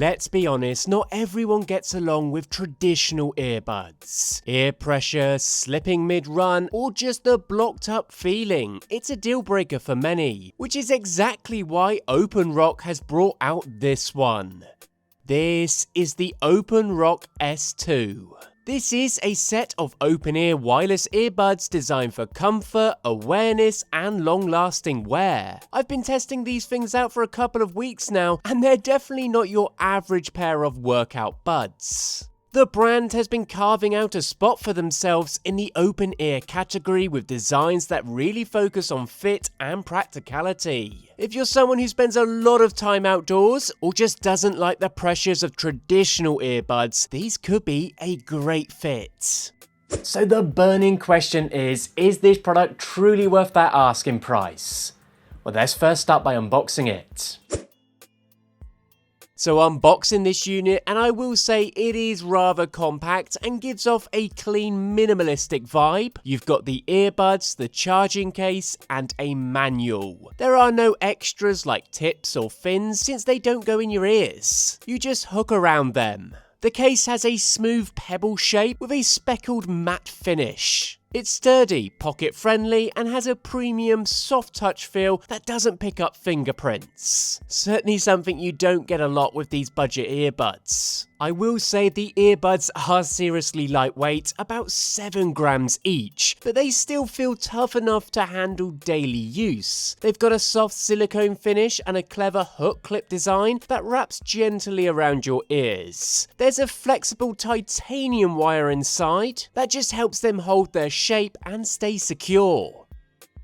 Let's be honest, not everyone gets along with traditional earbuds. Ear pressure, slipping mid-run, or just the blocked up feeling. It's a deal breaker for many, which is exactly why OpenRock has brought out this one. This is the OpenRock S2. This is a set of open-ear wireless earbuds designed for comfort, awareness, and long-lasting wear. I've been testing these things out for a couple of weeks now, and they're definitely not your average pair of workout buds. The brand has been carving out a spot for themselves in the open ear category with designs that really focus on fit and practicality. If you're someone who spends a lot of time outdoors or just doesn't like the pressures of traditional earbuds, these could be a great fit. So the burning question is this product truly worth that asking price? Well, let's first start by unboxing it. So unboxing this unit, and I will say it is rather compact and gives off a clean minimalistic vibe. You've got the earbuds, the charging case, and a manual. There are no extras like tips or fins since they don't go in your ears. You just hook around them. The case has a smooth pebble shape with a speckled matte finish. It's sturdy, pocket-friendly, and has a premium soft touch feel that doesn't pick up fingerprints. Certainly something you don't get a lot with these budget earbuds. I will say the earbuds are seriously lightweight, about 7 grams each, but they still feel tough enough to handle daily use. They've got a soft silicone finish and a clever hook clip design that wraps gently around your ears. There's a flexible titanium wire inside that just helps them hold their shape and stay secure.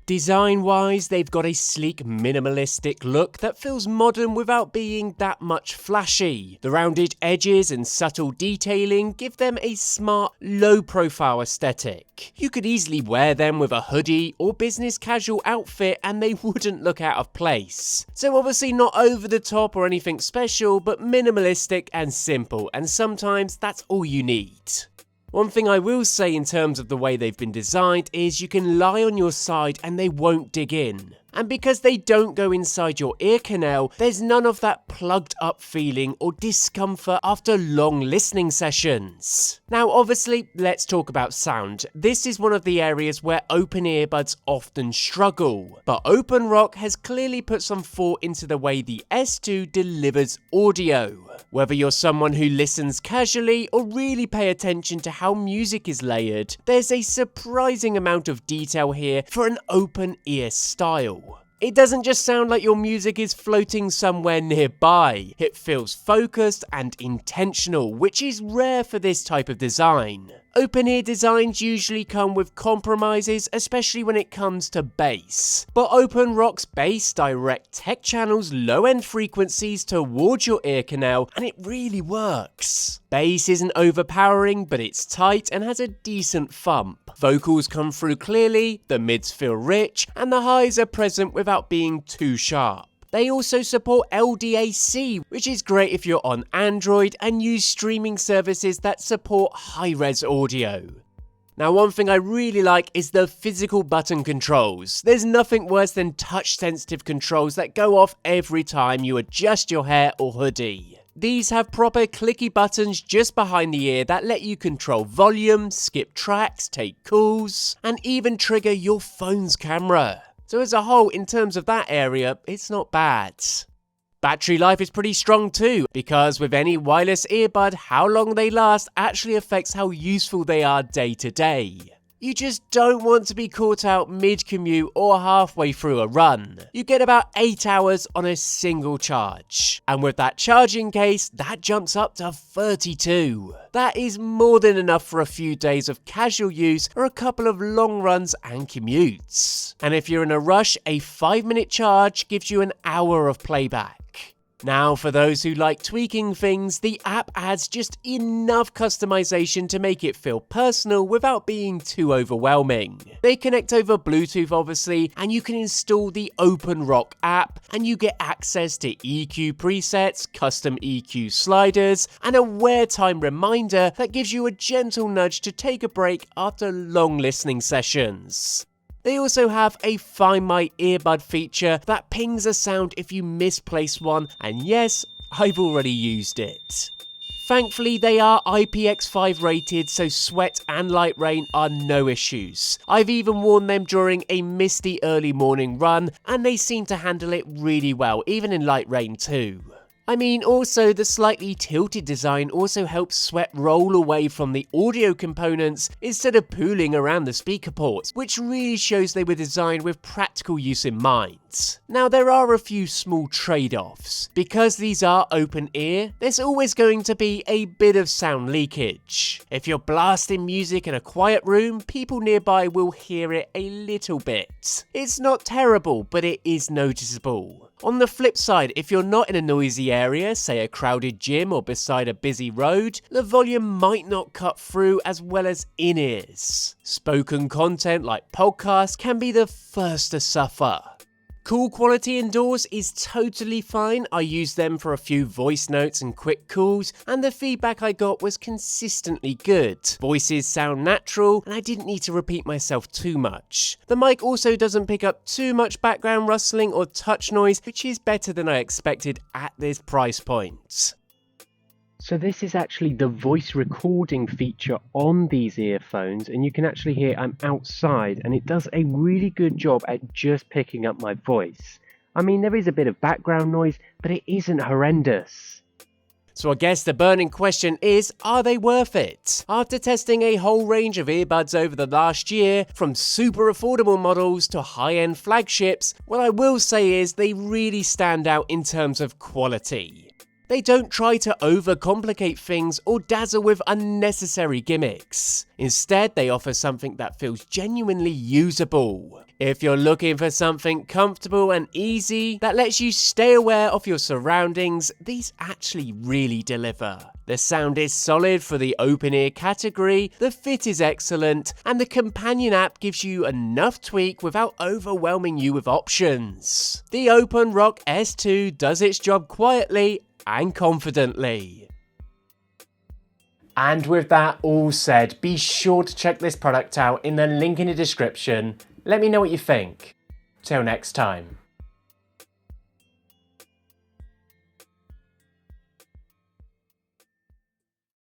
Design-wise, they've got a sleek, minimalistic look that feels modern without being that much flashy. The rounded edges and subtle detailing give them a smart, low-profile aesthetic. You could easily wear them with a hoodie or business casual outfit and they wouldn't look out of place. So obviously not over the top or anything special, but minimalistic and simple, and sometimes that's all you need. One thing I will say in terms of the way they've been designed is you can lie on your side and they won't dig in. And because they don't go inside your ear canal, there's none of that plugged up feeling or discomfort after long listening sessions. Now obviously, let's talk about sound. This is one of the areas where open earbuds often struggle, but OpenRock has clearly put some thought into the way the S2 delivers audio. Whether you're someone who listens casually or really pay attention to how music is layered, there's a surprising amount of detail here for an open ear style. It doesn't just sound like your music is floating somewhere nearby. It feels focused and intentional, which is rare for this type of design. Open ear designs usually come with compromises, especially when it comes to bass. But OpenRock's bass direct tech channels low-end frequencies towards your ear canal, and it really works. Bass isn't overpowering, but it's tight and has a decent thump. Vocals come through clearly, the mids feel rich, and the highs are present without being too sharp. They also support LDAC, which is great if you're on Android and use streaming services that support high-res audio. Now one thing I really like is the physical button controls. There's nothing worse than touch-sensitive controls that go off every time you adjust your hair or hoodie. These have proper clicky buttons just behind the ear that let you control volume, skip tracks, take calls, and even trigger your phone's camera. So as a whole, in terms of that area, it's not bad. Battery life is pretty strong too, because with any wireless earbud, how long they last actually affects how useful they are day to day. You just don't want to be caught out mid-commute or halfway through a run. You get about 8 hours on a single charge. And with that charging case, that jumps up to 32. That is more than enough for a few days of casual use or a couple of long runs and commutes. And if you're in a rush, a 5-minute charge gives you an hour of playback. Now, for those who like tweaking things, the app adds just enough customization to make it feel personal without being too overwhelming. They connect over Bluetooth obviously, and you can install the OpenRock app, and you get access to EQ presets, custom EQ sliders, and a wear time reminder that gives you a gentle nudge to take a break after long listening sessions. They also have a Find My Earbud feature that pings a sound if you misplace one, and yes, I've already used it. Thankfully, they are IPX5 rated, so sweat and light rain are no issues. I've even worn them during a misty early morning run, and they seem to handle it really well, even in light rain too. I mean, also, the slightly tilted design also helps sweat roll away from the audio components instead of pooling around the speaker ports, which really shows they were designed with practical use in mind. Now, there are a few small trade-offs. Because these are open ear, there's always going to be a bit of sound leakage. If you're blasting music in a quiet room, people nearby will hear it a little bit. It's not terrible, but it is noticeable. On the flip side, if you're not in a noisy area, say a crowded gym or beside a busy road, the volume might not cut through as well as in-ears. Spoken content like podcasts can be the first to suffer. Call quality indoors is totally fine. I used them for a few voice notes and quick calls, and the feedback I got was consistently good. Voices sound natural, and I didn't need to repeat myself too much. The mic also doesn't pick up too much background rustling or touch noise, which is better than I expected at this price point. So this is actually the voice recording feature on these earphones, and you can actually hear I'm outside, and it does a really good job at just picking up my voice. I mean, there is a bit of background noise, but it isn't horrendous. So I guess the burning question is, are they worth it? After testing a whole range of earbuds over the last year, from super affordable models to high-end flagships, what I will say is they really stand out in terms of quality. They don't try to overcomplicate things or dazzle with unnecessary gimmicks. Instead, they offer something that feels genuinely usable. If you're looking for something comfortable and easy that lets you stay aware of your surroundings, these actually really deliver. The sound is solid for the open ear category, the fit is excellent, and the companion app gives you enough tweak without overwhelming you with options. The OpenRock S2 does its job quietly and confidently. And with that all said, be sure to check this product out in the link in the description. Let me know what you think. Till next time.